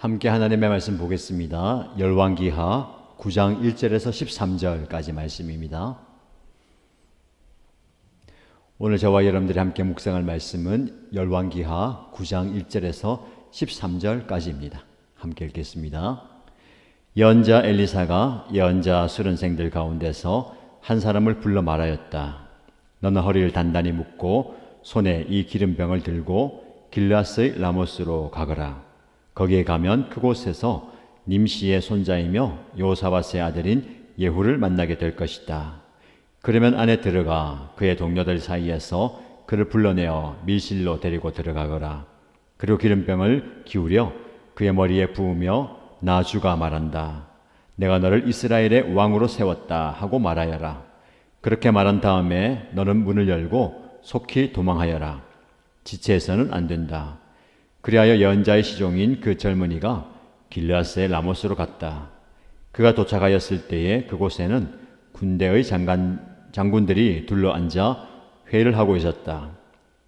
함께 하나님의 말씀 보겠습니다. 열왕기하 9장 1절에서 13절까지 말씀입니다. 오늘 저와 여러분들이 함께 묵상할 말씀은 열왕기하 9장 1절에서 13절까지입니다. 함께 읽겠습니다. 예언자 엘리사가 예언자 수련생들 가운데서 한 사람을 불러 말하였다. 너는 허리를 단단히 묶고 손에 이 기름병을 들고 길르앗의 라모스로 가거라. 거기에 가면 그곳에서 님시의 손자이며 요사밧의 아들인 예후를 만나게 될 것이다. 그러면 안에 들어가 그의 동료들 사이에서 그를 불러내어 밀실로 데리고 들어가거라. 그리고 기름병을 기울여 그의 머리에 부으며 나 주가 말한다. 내가 너를 이스라엘의 왕으로 세웠다 하고 말하여라. 그렇게 말한 다음에 너는 문을 열고 속히 도망하여라. 지체해서는 안 된다. 그리하여 예언자의 시종인 그 젊은이가 길르앗의 라모스로 갔다. 그가 도착하였을 때에 그곳에는 군대의 장군들이 둘러앉아 회의를 하고 있었다.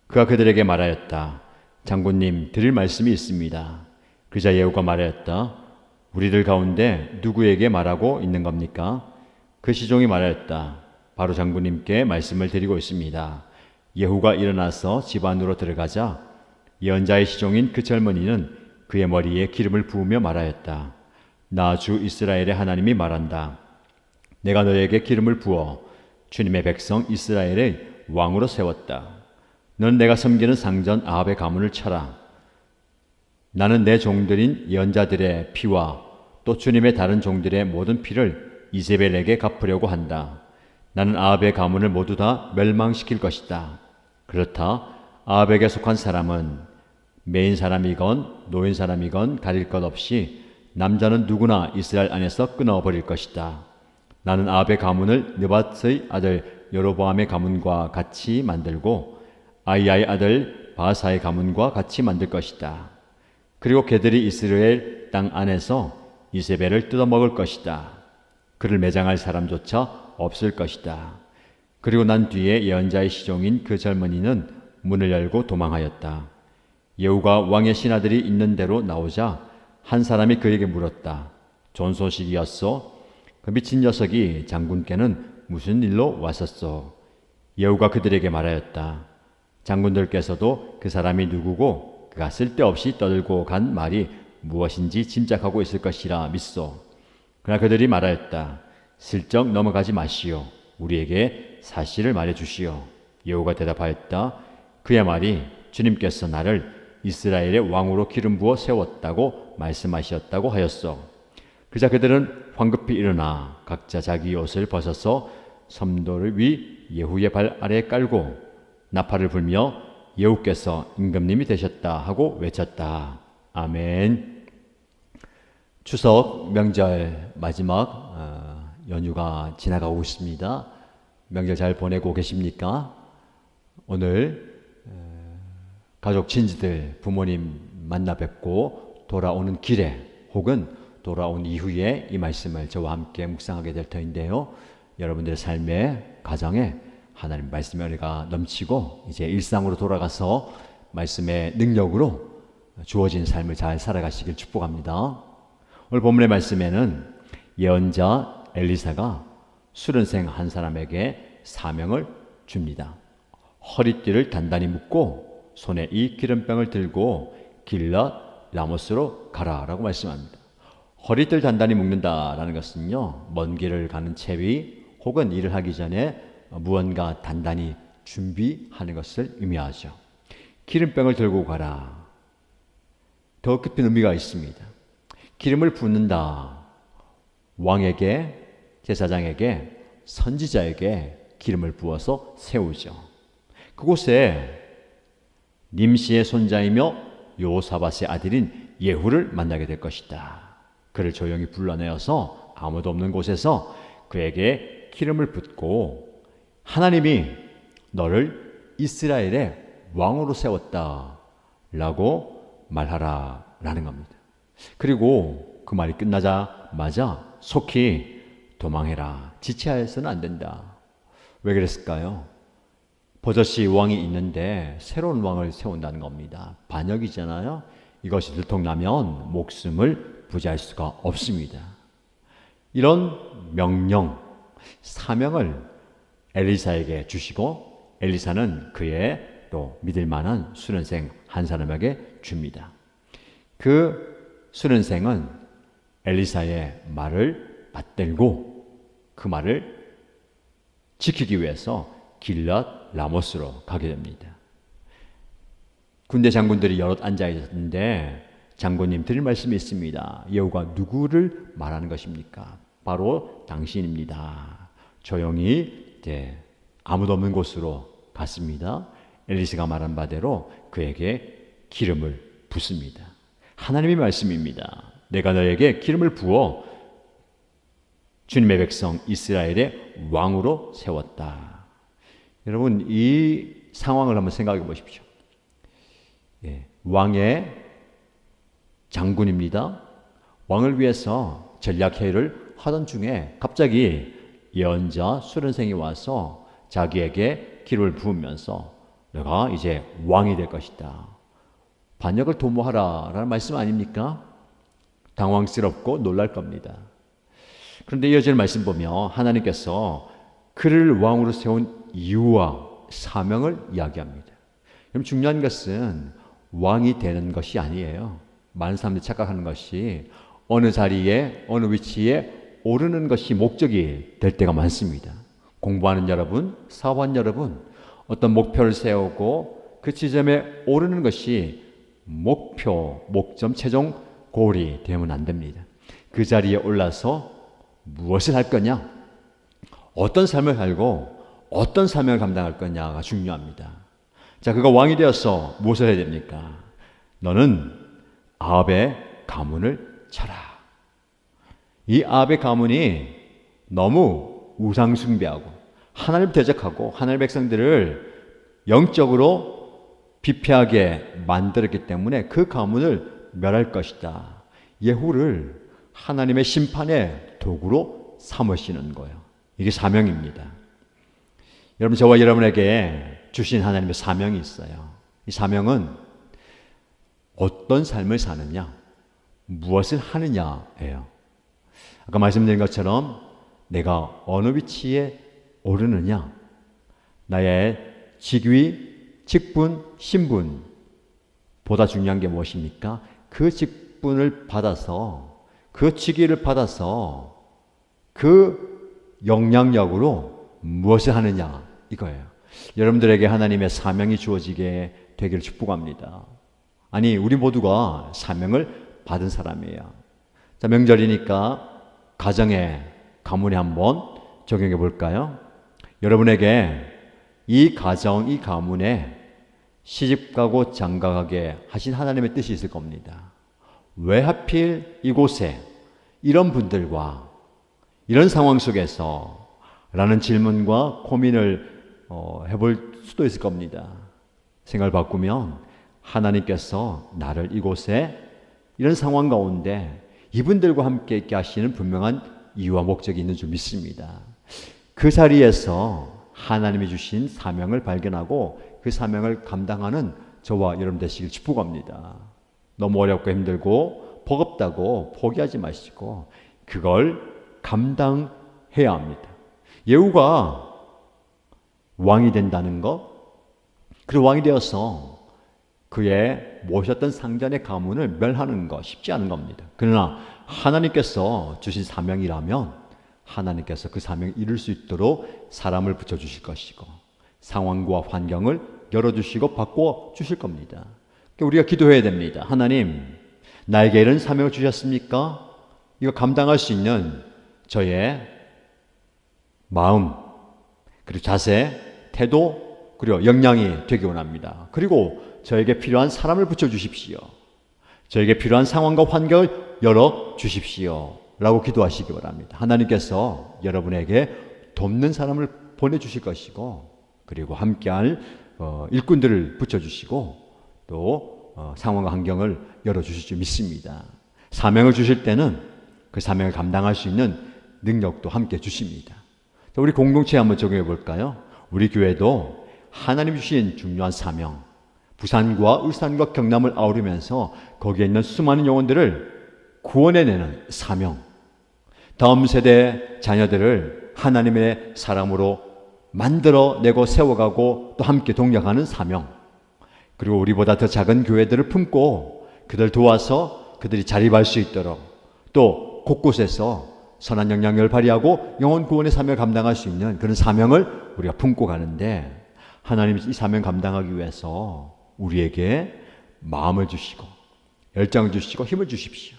그가 그들에게 말하였다. 장군님, 드릴 말씀이 있습니다. 그자 예후가 말하였다. 우리들 가운데 누구에게 말하고 있는 겁니까? 그 시종이 말하였다. 바로 장군님께 말씀을 드리고 있습니다. 예후가 일어나서 집 안으로 들어가자 예언자의 시종인 그 젊은이는 그의 머리에 기름을 부으며 말하였다. 나 주 이스라엘의 하나님이 말한다. 내가 너에게 기름을 부어 주님의 백성 이스라엘의 왕으로 세웠다. 너는 내가 섬기는 상전 아합의 가문을 쳐라. 나는 내 종들인 예언자들의 피와 또 주님의 다른 종들의 모든 피를 이세벨에게 갚으려고 한다. 나는 아합의 가문을 모두 다 멸망시킬 것이다. 그렇다. 아합에게 속한 사람은 매인 사람이건 노인 사람이건 가릴 것 없이 남자는 누구나 이스라엘 안에서 끊어버릴 것이다. 나는 아합의 가문을 느밧의 아들 여로보암의 가문과 같이 만들고 아이야의 아들 바하사의 가문과 같이 만들 것이다. 그리고 그들이 이스라엘 땅 안에서 이세벨을 뜯어먹을 것이다. 그를 매장할 사람조차 없을 것이다. 그리고 난 뒤에 예언자의 시종인 그 젊은이는 문을 열고 도망하였다. 예후가 왕의 신하들이 있는 대로 나오자 한 사람이 그에게 물었다. 좋은 소식이었소? 그 미친 녀석이 장군께는 무슨 일로 왔었소? 예후가 그들에게 말하였다. 장군들께서도 그 사람이 누구고 그가 쓸데없이 떠들고 간 말이 무엇인지 짐작하고 있을 것이라 믿소. 그러나 그들이 말하였다. 슬쩍 넘어가지 마시오. 우리에게 사실을 말해주시오. 예후가 대답하였다. 그의 말이 주님께서 나를 이스라엘의 왕으로 기름 부어 세웠다고 말씀하셨다고 하였소. 그자 그들은 황급히 일어나 각자 자기 옷을 벗어서 섬돌 위 예후의 발 아래에 깔고 나팔을 불며 예후께서 임금님이 되셨다 하고 외쳤다. 아멘. 추석 명절 마지막 연휴가 지나가고 있습니다. 명절 잘 보내고 계십니까? 오늘 가족 친지들 부모님 만나 뵙고 돌아오는 길에 혹은 돌아온 이후에 이 말씀을 저와 함께 묵상하게 될 터인데요. 여러분들의 삶에 가정에 하나님 말씀의 은혜가 넘치고 이제 일상으로 돌아가서 말씀의 능력으로 주어진 삶을 잘 살아가시길 축복합니다. 오늘 본문의 말씀에는 예언자 엘리사가 수련생 한 사람에게 사명을 줍니다. 허리띠를 단단히 묶고 손에 이 기름병을 들고 길르앗 라모스로 가라라고 말씀합니다. 허리띠를 단단히 묶는다라는 것은요, 먼 길을 가는 채위 혹은 일을 하기 전에 무언가 단단히 준비하는 것을 의미하죠. 기름병을 들고 가라. 더 깊은 의미가 있습니다. 기름을 붓는다. 왕에게, 제사장에게, 선지자에게 기름을 부어서 세우죠. 그곳에 님시의 손자이며 요사밧의 아들인 예후를 만나게 될 것이다. 그를 조용히 불러내어서 아무도 없는 곳에서 그에게 기름을 붓고 하나님이 너를 이스라엘의 왕으로 세웠다 라고 말하라 라는 겁니다. 그리고 그 말이 끝나자마자 속히 도망해라. 지체하여서는 안 된다. 왜 그랬을까요? 버젓이 왕이 있는데 새로운 왕을 세운다는 겁니다. 반역이잖아요. 이것이 들통나면 목숨을 부지할 수가 없습니다. 이런 명령, 사명을 엘리사에게 주시고 엘리사는 그의 또 믿을 만한 수련생 한 사람에게 줍니다. 그 수련생은 엘리사의 말을 받들고 그 말을 지키기 위해서 길랏 라모스로 가게 됩니다. 군대 장군들이 여럿 앉아 있었는데 장군님 드릴 말씀이 있습니다. 여호가 누구를 말하는 것입니까? 바로 당신입니다. 조용히 아무도 없는 곳으로 갔습니다. 엘리사가 말한 바대로 그에게 기름을 붓습니다. 하나님의 말씀입니다. 내가 너에게 기름을 부어 주님의 백성 이스라엘의 왕으로 세웠다. 여러분 이 상황을 한번 생각해 보십시오. 왕의 장군입니다. 왕을 위해서 전략회의를 하던 중에 갑자기 예언자 수련생이 와서 자기에게 기름을 부으면서 내가 이제 왕이 될 것이다. 반역을 도모하라 라는 말씀 아닙니까? 당황스럽고 놀랄 겁니다. 그런데 이어지는 말씀 보면 하나님께서 그를 왕으로 세운 이유와 사명을 이야기합니다. 그럼 중요한 것은 왕이 되는 것이 아니에요. 많은 사람들이 착각하는 것이 어느 자리에 어느 위치에 오르는 것이 목적이 될 때가 많습니다. 공부하는 여러분, 사업하는 여러분, 어떤 목표를 세우고 그 지점에 오르는 것이 목표, 목점, 최종 골이 되면 안 됩니다. 그 자리에 올라서 무엇을 할 거냐, 어떤 삶을 살고 어떤 사명을 감당할 거냐가 중요합니다. 자, 그가 왕이 되어서 무엇을 해야 됩니까? 너는 아합의 가문을 쳐라. 이 아합의 가문이 너무 우상 숭배하고 하나님을 대적하고 하나님의 백성들을 영적으로 비패하게 만들었기 때문에 그 가문을 멸할 것이다. 예후를 하나님의 심판의 도구로 삼으시는 거예요. 이게 사명입니다. 여러분, 저와 여러분에게 주신 하나님의 사명이 있어요. 이 사명은 어떤 삶을 사느냐, 무엇을 하느냐예요. 아까 말씀드린 것처럼 내가 어느 위치에 오르느냐, 나의 직위, 직분, 신분보다 중요한 게 무엇입니까? 그 직분을 받아서, 그 직위를 받아서 그 영향력으로 무엇을 하느냐, 이거예요. 여러분들에게 하나님의 사명이 주어지게 되기를 축복합니다. 아니, 우리 모두가 사명을 받은 사람이에요. 자, 명절이니까 가정에, 가문에 한번 적용해 볼까요? 여러분에게 이 가정, 이 가문에 시집가고 장가가게 하신 하나님의 뜻이 있을 겁니다. 왜 하필 이곳에 이런 분들과 이런 상황 속에서 라는 질문과 고민을 해볼 수도 있을 겁니다. 생각을 바꾸면 하나님께서 나를 이곳에 이런 상황 가운데 이분들과 함께 있게 하시는 분명한 이유와 목적이 있는 줄 믿습니다. 그 자리에서 하나님이 주신 사명을 발견하고 그 사명을 감당하는 저와 여러분 되시길 축복합니다. 너무 어렵고 힘들고 버겁다고 포기하지 마시고 그걸 감당해야 합니다. 예후가 왕이 된다는 것, 그리고 왕이 되어서 그의 모셨던 상전의 가문을 멸하는 것 쉽지 않은 겁니다. 그러나 하나님께서 주신 사명이라면 하나님께서 그 사명을 이룰 수 있도록 사람을 붙여주실 것이고 상황과 환경을 열어주시고 바꿔주실 겁니다. 우리가 기도해야 됩니다. 하나님, 나에게 이런 사명을 주셨습니까? 이거 감당할 수 있는 저의 마음, 그리고 자세, 태도, 그리고 역량이 되기 원합니다. 그리고 저에게 필요한 사람을 붙여주십시오. 저에게 필요한 상황과 환경을 열어주십시오. 라고 기도하시기 바랍니다. 하나님께서 여러분에게 돕는 사람을 보내주실 것이고 그리고 함께할 일꾼들을 붙여주시고 또 상황과 환경을 열어주실 줄 믿습니다. 사명을 주실 때는 그 사명을 감당할 수 있는 능력도 함께 주십니다. 우리 공동체에 한번 적용해 볼까요? 우리 교회도 하나님 주신 중요한 사명, 부산과 울산과 경남을 아우르면서 거기에 있는 수많은 영혼들을 구원해내는 사명, 다음 세대 자녀들을 하나님의 사람으로 만들어내고 세워가고 또 함께 동력하는 사명, 그리고 우리보다 더 작은 교회들을 품고 그들 도와서 그들이 자립할 수 있도록 또 곳곳에서 선한 영향력을 발휘하고 영혼 구원의 사명을 감당할 수 있는 그런 사명을 우리가 품고 가는데, 하나님이 이 사명 감당하기 위해서 우리에게 마음을 주시고 열정을 주시고 힘을 주십시오.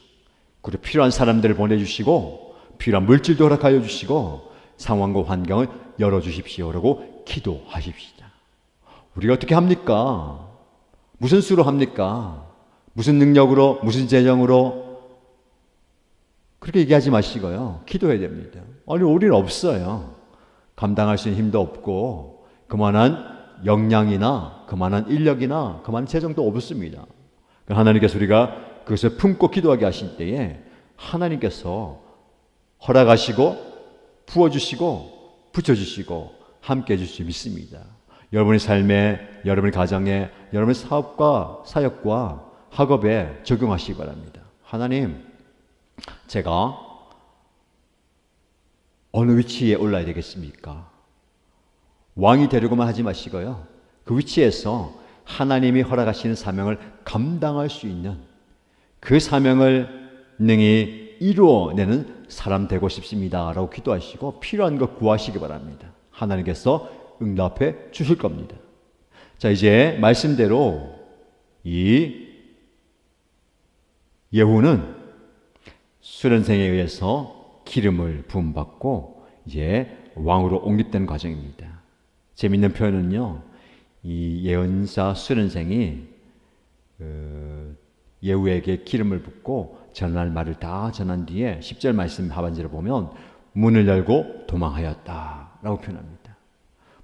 그리고 필요한 사람들을 보내주시고 필요한 물질도 허락하여 주시고 상황과 환경을 열어주십시오 라고 기도하십시다. 우리가 어떻게 합니까? 무슨 수로 합니까? 무슨 능력으로, 무슨 재정으로? 그렇게 얘기하지 마시고요, 기도해야 됩니다. 아니, 우리는 없어요. 감당할 수 있는 힘도 없고 그만한 역량이나 그만한 인력이나 그만한 재정도 없습니다. 하나님께서 우리가 그것을 품고 기도하게 하실 때에 하나님께서 허락하시고 부어주시고 붙여주시고 함께 해줄 수 믿습니다. 여러분의 삶에, 여러분의 가정에, 여러분의 사업과 사역과 학업에 적용하시기 바랍니다. 하나님, 제가 어느 위치에 올라야 되겠습니까? 왕이 되려고만 하지 마시고요, 그 위치에서 하나님이 허락하시는 사명을 감당할 수 있는 그 사명을 능히 이루어내는 사람 되고 싶습니다 라고 기도하시고 필요한 것 구하시기 바랍니다. 하나님께서 응답해 주실 겁니다. 자, 이제 말씀대로 이 예후는 수련생에 의해서 기름을 부음받고 이제 왕으로 옹립되는 과정입니다. 재미있는 표현은요, 이 예언자 수련생이 예후에게 기름을 붓고 전할 말을 다 전한 뒤에 10절 말씀 하반절을 보면 문을 열고 도망하였다 라고 표현합니다.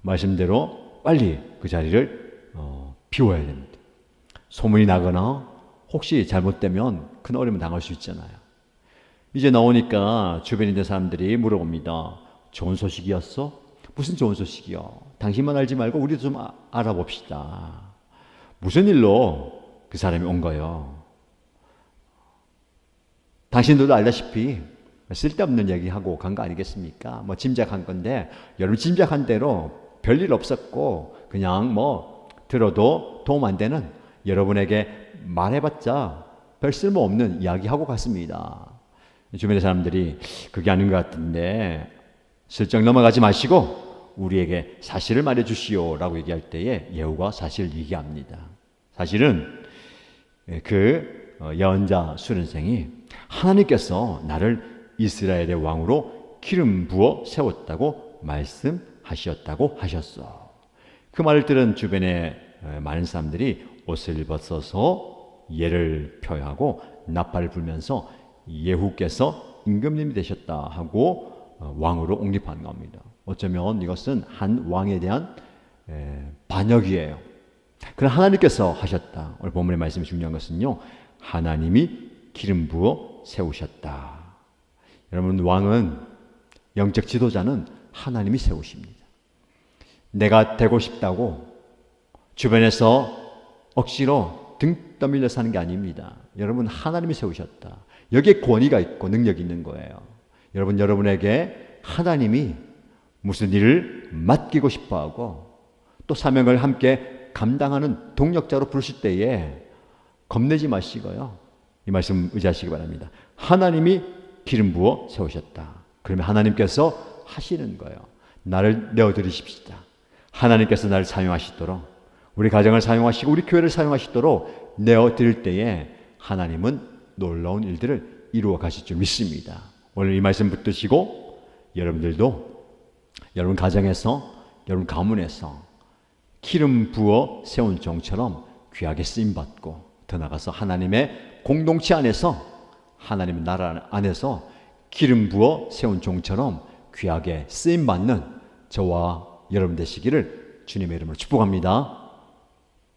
말씀대로 빨리 그 자리를 비워야 됩니다. 소문이 나거나 혹시 잘못되면 큰 어려움을 당할 수 있잖아요. 이제 나오니까 주변에 있는 사람들이 물어봅니다. 좋은 소식이었어? 무슨 좋은 소식이요? 당신만 알지 말고 우리도 좀 알아봅시다. 무슨 일로 그 사람이 온 거요? 당신들도 알다시피 쓸데없는 얘기하고 간 거 아니겠습니까? 뭐 짐작한 건데, 여러분 짐작한 대로 별일 없었고 그냥 뭐 들어도 도움 안 되는, 여러분에게 말해봤자 별 쓸모없는 이야기하고 갔습니다. 주변의 사람들이 그게 아닌 것 같은데 슬쩍 넘어가지 마시고 우리에게 사실을 말해주시오 라고 얘기할 때에 예후가 사실을 얘기합니다. 사실은 그 예언자 수련생이 하나님께서 나를 이스라엘의 왕으로 기름 부어 세웠다고 말씀하셨다고 하셨어. 그 말을 들은 주변의 많은 사람들이 옷을 벗어서 예를 표하고 나팔을 불면서 예후께서 임금님이 되셨다 하고 왕으로 옹립한 겁니다. 어쩌면 이것은 한 왕에 대한 반역이에요. 그러나 하나님께서 하셨다. 오늘 본문의 말씀이 중요한 것은요, 하나님이 기름 부어 세우셨다. 여러분, 왕은, 영적 지도자는 하나님이 세우십니다. 내가 되고 싶다고 주변에서 억지로 등 떠밀려 사는 게 아닙니다. 여러분, 하나님이 세우셨다. 여기에 권위가 있고 능력이 있는 거예요. 여러분, 여러분에게 하나님이 무슨 일을 맡기고 싶어하고 또 사명을 함께 감당하는 동력자로 부르실 때에 겁내지 마시고요, 이 말씀 의지하시기 바랍니다. 하나님이 기름 부어 세우셨다. 그러면 하나님께서 하시는 거예요. 나를 내어드리십시다. 하나님께서 나를 사용하시도록, 우리 가정을 사용하시고 우리 교회를 사용하시도록 내어드릴 때에 하나님은 놀라운 일들을 이루어 가실 줄 믿습니다. 오늘 이 말씀 붙드시고 여러분들도 여러분 가정에서, 여러분 가문에서 기름 부어 세운 종처럼 귀하게 쓰임받고 더 나아가서 하나님의 공동체 안에서, 하나님의 나라 안에서 기름 부어 세운 종처럼 귀하게 쓰임받는 저와 여러분 되시기를 주님의 이름으로 축복합니다.